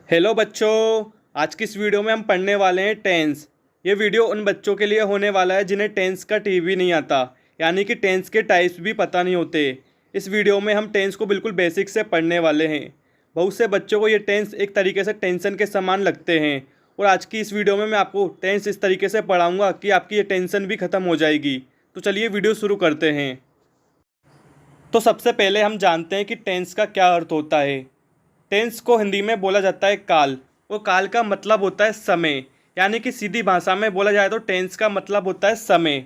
Hello बच्चों, आज की इस वीडियो में हम पढ़ने वाले हैं टेंस। ये वीडियो उन बच्चों के लिए होने वाला है जिन्हें टेंस का टीवी नहीं आता, यानी कि टेंस के टाइप्स भी पता नहीं होते। इस वीडियो में हम टेंस को बिल्कुल बेसिक से पढ़ने वाले हैं। बहुत से बच्चों को ये टेंस एक तरीके से टेंशन के समान लगते हैं, और आज की इस वीडियो में मैं आपको टेंस इस तरीके से पढ़ाऊँगा कि आपकी ये टेंशन भी ख़त्म हो जाएगी। तो चलिए वीडियो शुरू करते हैं। तो सबसे पहले हम जानते हैं कि टेंस का क्या अर्थ होता है। टेंस को हिंदी में बोला जाता है काल। वो काल का मतलब होता है समय, यानी कि सीधी भाषा में बोला जाए तो टेंस का मतलब होता है समय।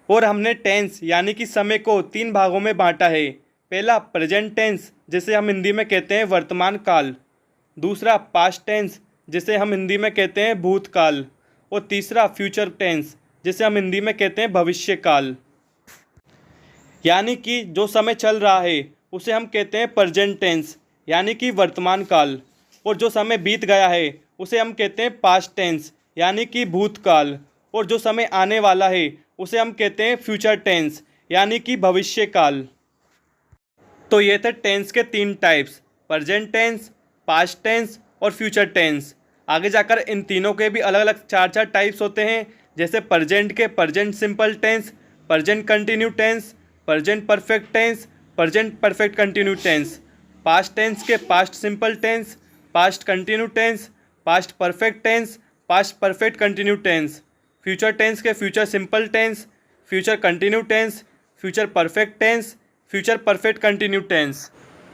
और हमने टेंस यानी कि समय को 3 भागों में बांटा है। पहला प्रेजेंट टेंस, जिसे हम हिंदी में कहते हैं वर्तमान काल। दूसरा पास्ट टेंस, जिसे हम हिंदी में कहते हैं भूतकाल। और तीसरा फ्यूचर टेंस, जिसे हम हिंदी में कहते हैं भविष्य काल। यानी कि जो समय चल रहा है उसे हम कहते हैं प्रेजेंट टेंस, यानी कि वर्तमान काल। और जो समय बीत गया है उसे हम कहते हैं पास्ट टेंस, यानी कि भूतकाल। और जो समय आने वाला है उसे हम कहते हैं फ्यूचर टेंस, यानी कि भविष्य काल। तो ये थे टेंस के 3 types, present tense, past tense और फ्यूचर टेंस। आगे जाकर इन तीनों के भी अलग अलग 4 टाइप्स होते हैं, जैसे प्रेजेंट के present simple tense, present continue tense, present perfect tense, present perfect continue tense. Past tense के past simple tense, past continue tense, past perfect tense, past perfect continue tense. Future tense के future simple tense, future continue tense, future perfect tense, future perfect continue tense.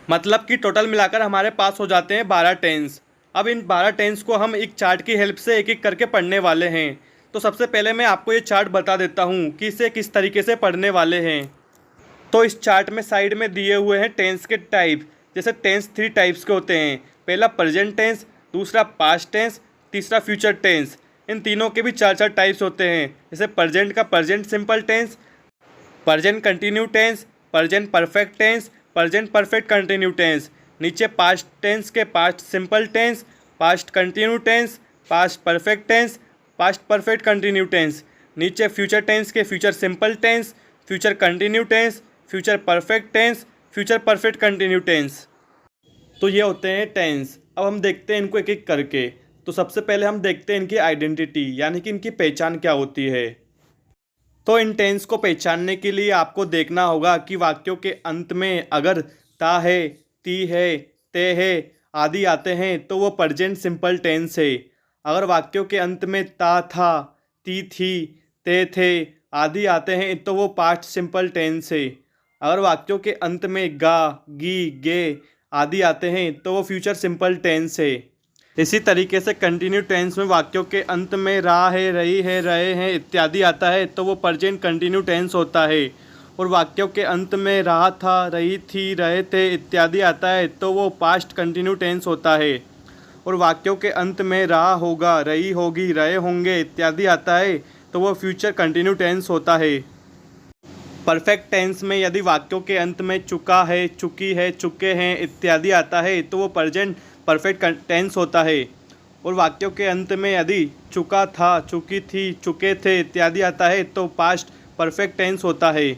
मतलब कि total मिलाकर हमारे पास हो जाते हैं 12 tense. अब इन 12 टेंस को हम एक चार्ट की हेल्प से एक एक करके पढ़ने वाले हैं। तो सबसे पहले मैं आपको ये चार्ट बता देता हूँ कि इसे किस तरीके से पढ़ने वाले हैं। तो इस चार्ट में साइड में दिए हुए हैं टेंस के टाइप। जैसे टेंस 3 टाइप्स के होते हैं। पहला प्रेजेंट टेंस, दूसरा पास्ट टेंस, तीसरा फ्यूचर टेंस। इन तीनों के भी 4 टाइप्स होते हैं। जैसे प्रेजेंट का present simple tense, present continue tense, present perfect tense, present perfect continue tense. नीचे पास्ट टेंस के past simple tense, past continue tense, past perfect tense, past perfect continue tense. नीचे फ्यूचर टेंस के future simple tense, future continue tense, future perfect tense, future perfect continue tense. तो ये होते हैं tense. अब हम देखते हैं इनको एक एक करके। तो सबसे पहले हम देखते हैं इनकी आइडेंटिटी, यानी कि इनकी पहचान क्या होती है। तो इन टेंस को पहचानने के लिए आपको देखना होगा कि वाक्यों के अंत में अगर ता है, ती है, ते है आदि आते हैं तो वो प्रेजेंट सिंपल टेंस है। अगर वाक्यों के अंत में ता था, ती थी, ते थे आदि आते हैं तो वो पास्ट सिंपल टेंस है। अगर वाक्यों के अंत में गा, गी, गे आदि आते हैं तो वो फ्यूचर सिंपल टेंस है। इसी तरीके से कंटिन्यू टेंस में वाक्यों के अंत में रहा है, रही है, रहे हैं इत्यादि आता है तो वो प्रेजेंट कंटिन्यू टेंस होता है। और वाक्यों के अंत में रहा था, रही थी, रहे थे इत्यादि आता है तो वो पास्ट कंटिन्यू टेंस होता है। और वाक्यों के अंत में रहा होगा, रही होगी, रहे होंगे इत्यादि आता है तो वो फ्यूचर कंटिन्यू टेंस होता है। परफेक्ट टेंस में यदि वाक्यों के अंत में चुका है, चुकी है, चुके हैं इत्यादि आता है तो वो प्रेजेंट परफेक्ट टेंस होता है। और वाक्यों के अंत में यदि चुका था, चुकी थी, चुके थे इत्यादि आता है तो पास्ट परफेक्ट टेंस होता है।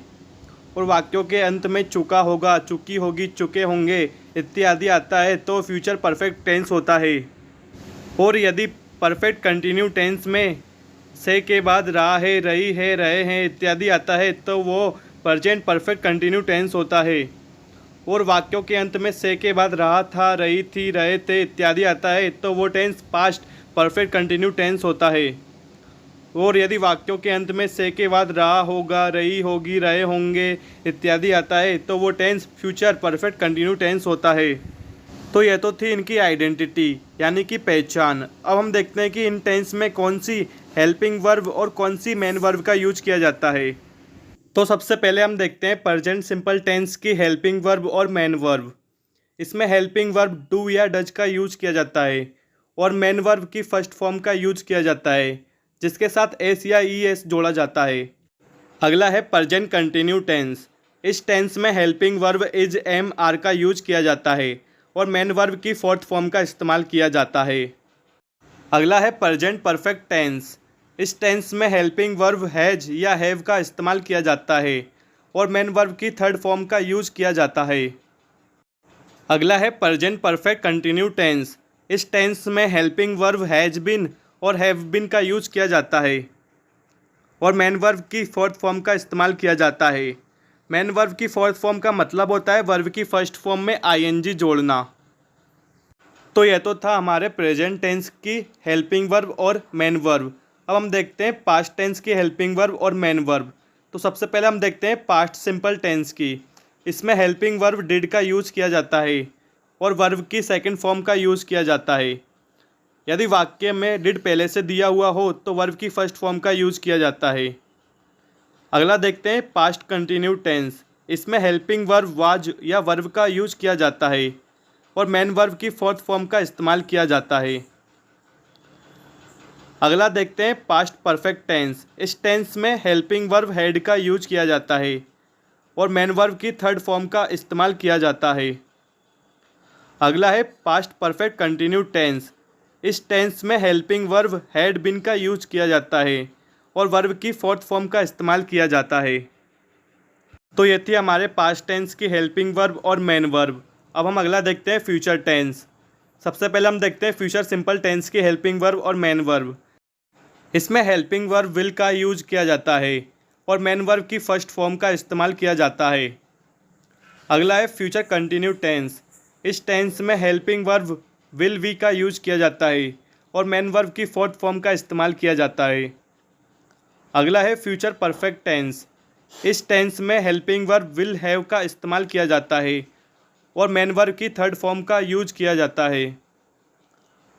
और वाक्यों के अंत में चुका होगा, चुकी होगी, चुके होंगे इत्यादि आता है तो फ्यूचर परफेक्ट टेंस होता है। और यदि परफेक्ट कंटिन्यू टेंस में से के बाद रहा है, रही है, रहे हैं इत्यादि आता है तो वो प्रेजेंट परफेक्ट कंटिन्यू टेंस होता है। और वाक्यों के अंत में से के बाद रहा था, रही थी, रहे थे इत्यादि आता है तो वो tense past perfect continue tense होता है। और यदि वाक्यों के अंत में से के बाद रहा होगा, रही होगी, रहे होंगे इत्यादि आता है तो वो tense future perfect continue tense होता है। तो यह तो थी इनकी आइडेंटिटी, यानी कि पहचान। अब हम देखते हैं कि इन टेंस में कौन सी हेल्पिंग वर्ब और कौन सी मेन वर्ब का यूज किया जाता है। तो सबसे पहले हम देखते हैं प्रेजेंट सिंपल टेंस की हेल्पिंग वर्ब और मेन वर्ब। इसमें हेल्पिंग वर्ब डू या डज का यूज किया जाता है और मेन वर्ब की फर्स्ट फॉर्म का यूज किया जाता है, जिसके साथ एस या ई एस जोड़ा जाता है। अगला है प्रेजेंट कंटिन्यू टेंस। इस टेंस में helping verb is, am, are का यूज किया जाता है और मेन वर्ब की फोर्थ फॉर्म का इस्तेमाल किया जाता है। अगला है प्रेजेंट परफेक्ट टेंस। इस टेंस में हेल्पिंग वर्ब हैज या हैव का इस्तेमाल किया जाता है और मेन वर्ब की थर्ड फॉर्म का यूज किया जाता है। अगला है प्रेजेंट परफेक्ट कंटिन्यू टेंस। इस टेंस में हेल्पिंग वर्ब हैज बीन और हैव बीन का यूज किया जाता है और मेन वर्ब की फोर्थ फॉर्म का इस्तेमाल किया जाता है। मेन वर्ब की फोर्थ फॉर्म का मतलब होता है वर्ब की फर्स्ट फॉर्म में आईएनजी जोड़ना। तो यह तो था हमारे प्रेजेंट टेंस की हेल्पिंग वर्ब और मेन वर्ब। अब हम देखते हैं पास्ट टेंस की हेल्पिंग वर्ब और मेन वर्ब। तो सबसे पहले हम देखते हैं पास्ट सिंपल टेंस की। इसमें हेल्पिंग वर्ब डिड का यूज़ किया जाता है और वर्ब की सेकंड फॉर्म का यूज़ किया जाता है। यदि वाक्य में डिड पहले से दिया हुआ हो तो वर्ब की फर्स्ट फॉर्म का यूज़ किया जाता है। अगला देखते हैं पास्ट कंटिन्यू टेंस। इसमें हेल्पिंग वर्ब वाज या वर्ब का यूज़ किया जाता है और मेन वर्ब की फोर्थ फॉर्म का इस्तेमाल किया जाता है। अगला देखते हैं पास्ट परफेक्ट टेंस। इस टेंस में हेल्पिंग वर्ब हैड का यूज किया जाता है और मेन वर्ब की थर्ड फॉर्म का इस्तेमाल किया जाता है। अगला है पास्ट परफेक्ट कंटिन्यू टेंस। इस टेंस में हेल्पिंग वर्ब हैड बीन का यूज किया जाता है और वर्ब की फोर्थ फॉर्म का इस्तेमाल किया जाता है। तो ये थी हमारे पास्ट टेंस की हेल्पिंग वर्ब और मेन वर्ब। अब हम अगला देखते हैं फ्यूचर टेंस। सबसे पहले हम देखते हैं फ्यूचर सिंपल टेंस की हेल्पिंग वर्ब और मेन वर्ब। इसमें हेल्पिंग वर्ब विल का यूज किया जाता है और मेन वर्ब की फर्स्ट फॉर्म का इस्तेमाल किया जाता है। अगला है फ्यूचर कंटिन्यू टेंस। इस टेंस में हेल्पिंग वर्ब विल वी का यूज किया जाता है और मेन वर्ब की फोर्थ फॉर्म का इस्तेमाल किया जाता है। अगला है फ्यूचर परफेक्ट टेंस। इस टेंस में हेल्पिंग वर्ब विल हैव का इस्तेमाल किया जाता है और मेन वर्ब की थर्ड फॉर्म का यूज किया जाता है।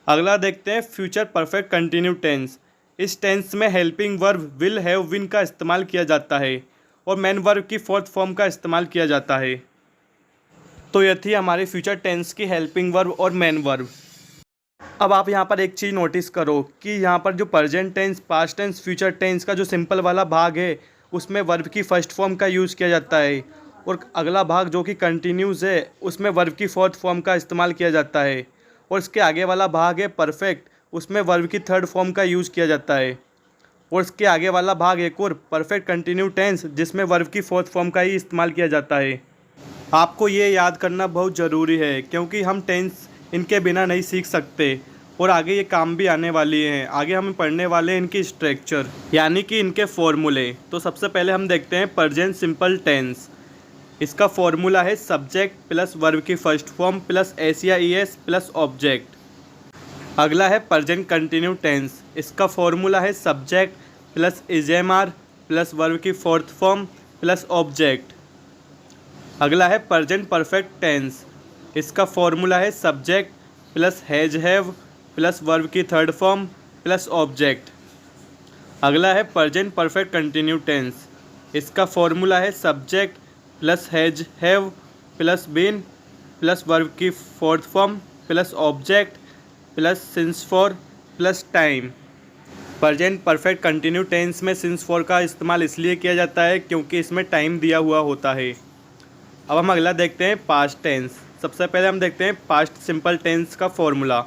अगला देखते हैं फ्यूचर परफेक्ट कंटिन्यू टेंस। इस टेंस में helping verb will have been का इस्तेमाल किया जाता है और मेन वर्ब की फोर्थ फॉर्म का इस्तेमाल किया जाता है। तो यह थी हमारी फ्यूचर टेंस की हेल्पिंग वर्ब और मेन वर्ब। अब आप यहाँ पर एक चीज़ नोटिस करो कि यहाँ पर जो present tense, past tense, future tense का जो सिंपल वाला भाग है उसमें वर्ब की फर्स्ट फॉर्म का यूज़ किया जाता है और अगला भाग जो कि कंटिन्यूज़ है उसमें वर्ब की फोर्थ फॉर्म का इस्तेमाल किया जाता है और इसके आगे वाला भाग है परफेक्ट, उसमें वर्ब की थर्ड फॉर्म का यूज़ किया जाता है और इसके आगे वाला भाग एक और परफेक्ट कंटिन्यू टेंस जिसमें वर्ब की फोर्थ फॉर्म का ही इस्तेमाल किया जाता है। आपको ये याद करना बहुत ज़रूरी है क्योंकि हम टेंस इनके बिना नहीं सीख सकते और आगे ये काम भी आने वाली हैं। आगे हम पढ़ने वाले हैं इनकी स्ट्रक्चर यानी कि इनके फॉर्मूले। तो सबसे पहले हम देखते हैं प्रेजेंट सिंपल टेंस। इसका फॉर्मूला है सब्जेक्ट प्लस वर्ब की फर्स्ट फॉर्म प्लस एस या ई एस प्लस ऑब्जेक्ट। अगला है प्रेजेंट कंटिन्यू टेंस। इसका फॉर्मूला है subject plus is am are plus verb की फोर्थ फॉर्म प्लस ऑब्जेक्ट। अगला है प्रेजेंट परफेक्ट टेंस। इसका फॉर्मूला है subject plus has have plus verb की थर्ड फॉर्म प्लस ऑब्जेक्ट। अगला है प्रेजेंट परफेक्ट कंटिन्यू टेंस। इसका फॉर्मूला है subject plus has have plus been plus verb की fourth form plus object plus since for plus time. Present perfect continue tense में since for का इस्तेमाल इसलिए किया जाता है क्योंकि इसमें टाइम दिया हुआ होता है। अब हम अगला देखते हैं पास्ट टेंस। सबसे पहले हम देखते हैं पास्ट सिंपल टेंस का फॉर्मूला।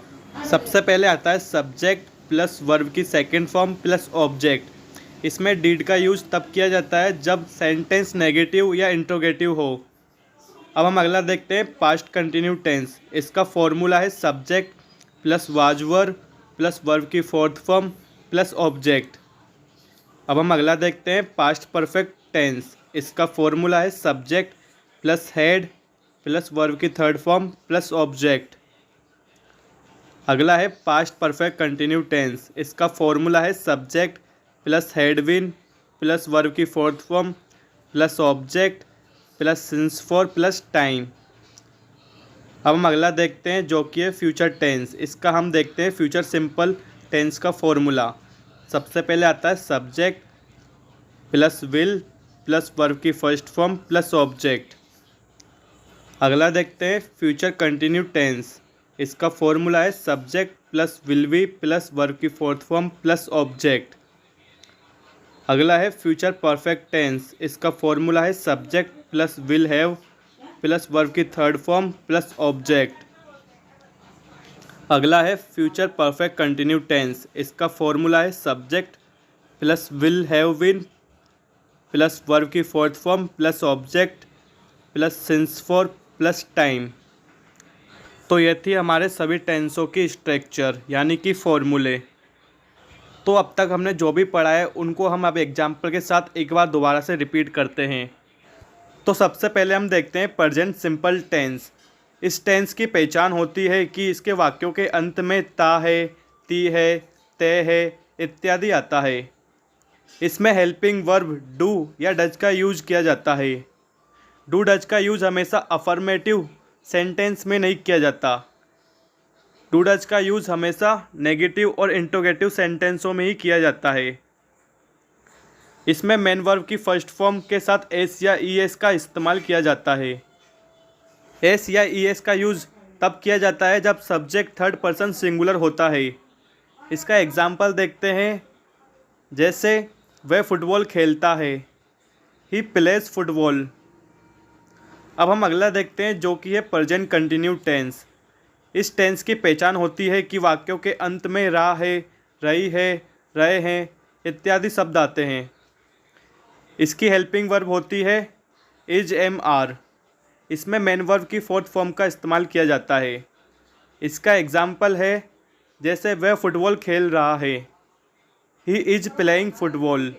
सबसे पहले आता है सब्जेक्ट प्लस वर्ब की सेकंड फॉर्म प्लस ऑब्जेक्ट। इसमें डिड का यूज तब किया जाता है जब सेंटेंस नेगेटिव या इंट्रोगेटिव हो। अब हम अगला देखते हैं पास्ट कंटिन्यू टेंस। इसका फॉर्मूला है subject plus was were plus verb की फोर्थ फॉर्म प्लस ऑब्जेक्ट। अब हम अगला देखते हैं पास्ट परफेक्ट टेंस। इसका फॉर्मूला है subject plus had plus verb की थर्ड फॉर्म प्लस ऑब्जेक्ट। अगला है पास्ट परफेक्ट कंटिन्यू टेंस। इसका फॉर्मूला है subject plus had been plus verb की fourth form plus object plus since for plus time. अब हम अगला देखते हैं जो कि है फ्यूचर टेंस। इसका हम देखते हैं फ्यूचर सिंपल टेंस का फॉर्मूला। सबसे पहले आता है subject plus will plus verb की फर्स्ट फॉर्म प्लस ऑब्जेक्ट। अगला देखते हैं फ्यूचर कंटिन्यू टेंस। इसका फॉर्मूला है subject plus will be plus verb की फोर्थ फॉर्म प्लस ऑब्जेक्ट। अगला है फ्यूचर परफेक्ट टेंस। इसका फॉर्मूला है subject plus will have plus verb की थर्ड फॉर्म प्लस ऑब्जेक्ट। अगला है फ्यूचर परफेक्ट कंटिन्यू टेंस। इसका फॉर्मूला है subject plus will have been plus verb की fourth form plus object plus since for plus time. तो ये थी हमारे सभी टेंसों की स्ट्रक्चर यानी कि फॉर्मूले। तो अब तक हमने जो भी पढ़ा है उनको हम अब एग्जाम्पल के साथ एक बार दोबारा से रिपीट करते हैं। तो सबसे पहले हम देखते हैं प्रेजेंट सिंपल टेंस। इस टेंस की पहचान होती है कि इसके वाक्यों के अंत में ता है, ती है, ते है इत्यादि आता है। इसमें हेल्पिंग वर्ब डू या डज का यूज किया जाता है। डू डज का यूज हमेशा अफर्मेटिव सेंटेंस में नहीं किया जाता। डू डज का यूज हमेशा नेगेटिव और इंट्रोगेटिव सेंटेंसों में ही किया जाता है। इसमें मेन वर्ब की फर्स्ट फॉर्म के साथ एस या ई एस का इस्तेमाल किया जाता है। एस या ई एस का यूज तब किया जाता है जब सब्जेक्ट थर्ड पर्सन सिंगुलर होता है। इसका एग्जाम्पल देखते हैं, जैसे वह फुटबॉल खेलता है, ही प्लेज फुटबॉल। अब हम अगला देखते हैं जो कि है प्रेजेंट कंटिन्यू टेंस। इस टेंस की पहचान होती है कि वाक्यों के अंत में रहा है, रही है, रहे हैं इत्यादि शब्द आते हैं। इसकी हेल्पिंग वर्ब होती है इज एम आर। इसमें मेन वर्ब की फोर्थ फॉर्म का इस्तेमाल किया जाता है। इसका एग्जाम्पल है, जैसे वह फुटबॉल खेल रहा है, ही इज प्लेइंग फुटबॉल।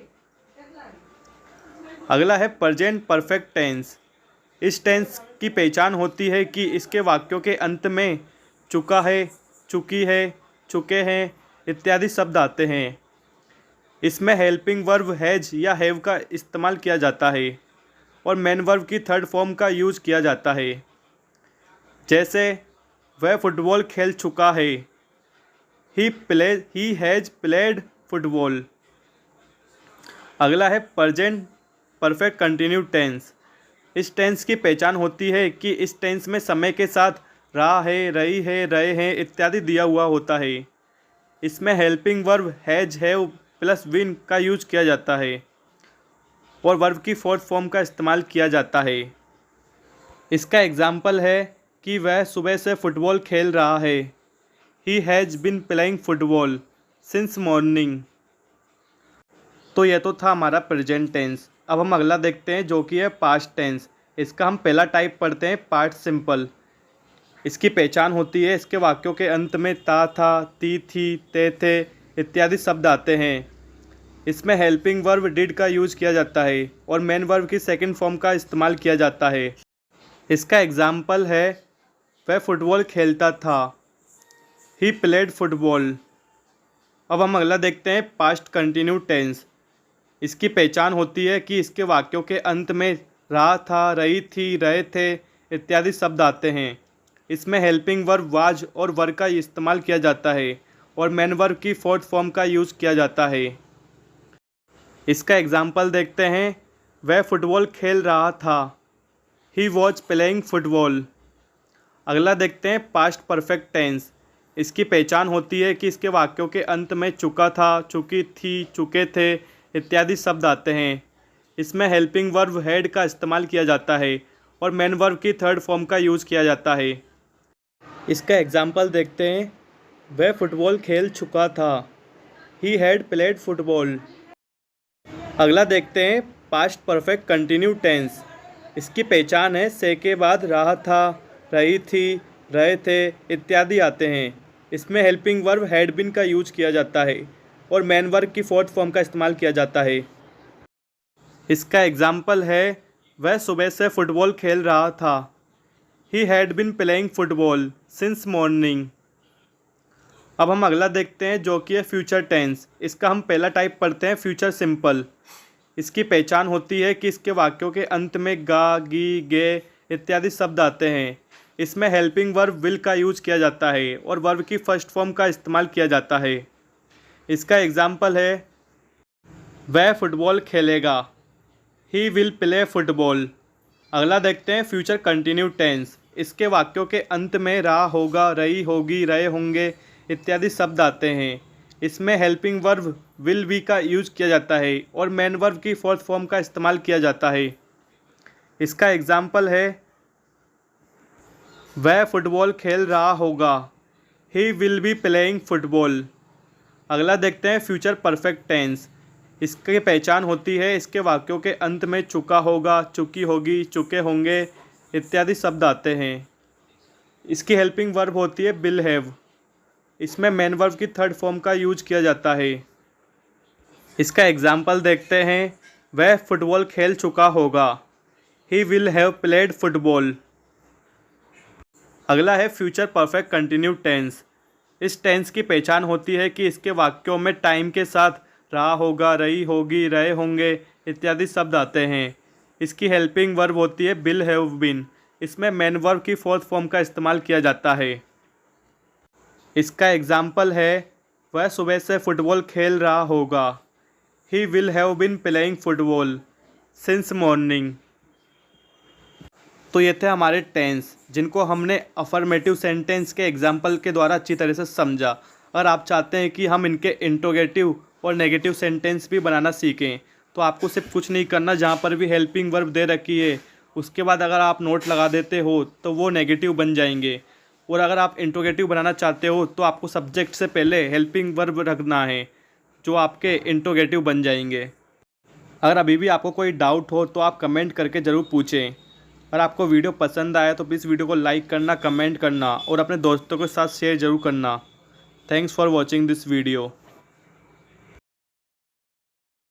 अगला है प्रेजेंट परफेक्ट टेंस। इस टेंस की पहचान होती है कि इसके वाक्यों के अंत में चुका है, चुकी है, चुके हैं इत्यादि शब्द आते हैं। इसमें हेल्पिंग वर्ब हैज या हैव का इस्तेमाल किया जाता है और मेन वर्ब की थर्ड फॉर्म का यूज़ किया जाता है। जैसे वह फुटबॉल खेल चुका है, ही हैज़ प्लेड फुटबॉल। अगला है प्रेजेंट परफेक्ट कंटिन्यू टेंस। इस टेंस की पहचान होती है कि इस टेंस में समय के साथ रहा है, रही है, रहे हैं इत्यादि दिया हुआ होता है। इसमें helping verb has, have plus win का यूज किया जाता है और वर्ब की फोर्थ फॉर्म का इस्तेमाल किया जाता है। इसका एग्जाम्पल है कि वह सुबह से फुटबॉल खेल रहा है, he has been playing football since morning. तो यह तो था हमारा प्रेजेंट टेंस। अब हम अगला देखते हैं जो कि है पास्ट टेंस। इसका हम पहला टाइप पढ़ते हैं पास्ट सिंपल। इसकी पहचान होती है इसके वाक्यों के अंत में ता था, ती थी, ते थे इत्यादि शब्द आते हैं। इसमें हेल्पिंग वर्ब डिड का यूज किया जाता है और मेन वर्ब की सेकंड फॉर्म का इस्तेमाल किया जाता है। इसका एग्जाम्पल है, वह फुटबॉल खेलता था, ही प्लेड फुटबॉल। अब हम अगला देखते हैं पास्ट कंटिन्यू टेंस। इसकी पहचान होती है कि इसके वाक्यों के अंत में रहा था, रही थी, रहे थे इत्यादि शब्द आते हैं। इसमें हेल्पिंग वर्ब वाज और वर का इस्तेमाल किया जाता है और मेन वर्ब की फोर्थ फॉर्म का यूज़ किया जाता है। इसका एग्जाम्पल देखते हैं, वह फुटबॉल खेल रहा था, ही वॉज प्लेइंग फुटबॉल। अगला देखते हैं पास्ट परफेक्ट टेंस। इसकी पहचान होती है कि इसके वाक्यों के अंत में चुका था, चुकी थी, चुके थे इत्यादि शब्द आते हैं। इसमें हेल्पिंग वर्ब हैड का इस्तेमाल किया जाता है और मेन वर्ब की थर्ड फॉर्म का यूज़ किया जाता है। इसका एग्जाम्पल देखते हैं, वह फुटबॉल खेल चुका था, ही हैड प्लेड फुटबॉल। अगला देखते हैं पास्ट परफेक्ट कंटिन्यू टेंस। इसकी पहचान है से के बाद रहा था, रही थी, रहे थे इत्यादि आते हैं। इसमें हेल्पिंग वर्ब हैड बीन का यूज किया जाता है और मेन वर्ब की फोर्थ फॉर्म का इस्तेमाल किया जाता है। इसका एग्जाम्पल है, वह सुबह से फुटबॉल खेल रहा था, he had been playing football since morning. अब हम अगला देखते हैं जो कि है फ्यूचर टेंस। इसका हम पहला टाइप पढ़ते हैं फ्यूचर सिंपल। इसकी पहचान होती है कि इसके वाक्यों के अंत में गा, गी, गे इत्यादि शब्द आते हैं। इसमें हेल्पिंग वर्ब विल का यूज किया जाता है और वर्ब की फर्स्ट फॉर्म का इस्तेमाल किया जाता है। इसका एग्जाम्पल है, वह फुटबॉल खेलेगा, ही विल प्ले फुटबॉल। अगला देखते हैं फ्यूचर कंटिन्यू टेंस। इसके वाक्यों के अंत में रहा होगा, रही होगी, रहे होंगे इत्यादि शब्द आते हैं। इसमें हेल्पिंग वर्ब विल बी का यूज किया जाता है और मेन वर्ब की फोर्थ फॉर्म का इस्तेमाल किया जाता है। इसका एग्जाम्पल है, वह फुटबॉल खेल रहा होगा, he will be playing football. अगला देखते हैं फ्यूचर परफेक्ट टेंस। इसकी पहचान होती है इसके वाक्यों के अंत में चुका होगा, चुकी होगी, चुके होंगे इत्यादि शब्द आते हैं। इसकी हेल्पिंग वर्ब होती है विल हैव। इसमें मेन वर्ब की थर्ड फॉर्म का यूज किया जाता है। इसका एग्जाम्पल देखते हैं। वह फुटबॉल खेल चुका होगा। He will have played football. अगला है फ्यूचर परफेक्ट कंटिन्यू टेंस। इस टेंस की पहचान होती है कि इसके वाक्यों में टाइम के साथ रहा होगा, रही होगी, रहे होंगे इत्यादि शब्द आते हैं। इसकी हेल्पिंग वर्ब होती है विल हैव बीन। इसमें मेन वर्ब की फोर्थ फॉर्म का इस्तेमाल किया जाता है। इसका एग्जाम्पल है वह सुबह से फुटबॉल खेल रहा होगा। He will have been playing football since morning. तो ये थे हमारे टेंस जिनको हमने अफर्मेटिव सेंटेंस के एग्जाम्पल के द्वारा अच्छी तरह से समझा। अगर आप चाहते हैं कि हम इनके इंट्रोगेटिव और नेगेटिव सेंटेंस भी बनाना सीखें तो आपको सिर्फ कुछ नहीं करना, जहाँ पर भी हेल्पिंग वर्ब दे रखी है उसके बाद अगर आप नोट लगा देते हो तो वो नेगेटिव बन जाएंगे। और अगर आप इंट्रोगेटिव बनाना चाहते हो तो आपको सब्जेक्ट से पहले हेल्पिंग वर्ब रखना है जो आपके इंट्रोगेटिव बन जाएंगे। अगर अभी भी आपको कोई डाउट हो तो आप कमेंट करके ज़रूर पूछें। अगर आपको वीडियो पसंद आया तो प्लीज़ वीडियो को लाइक करना, कमेंट करना और अपने दोस्तों के साथ शेयर ज़रूर करना। Thanks for watching this video.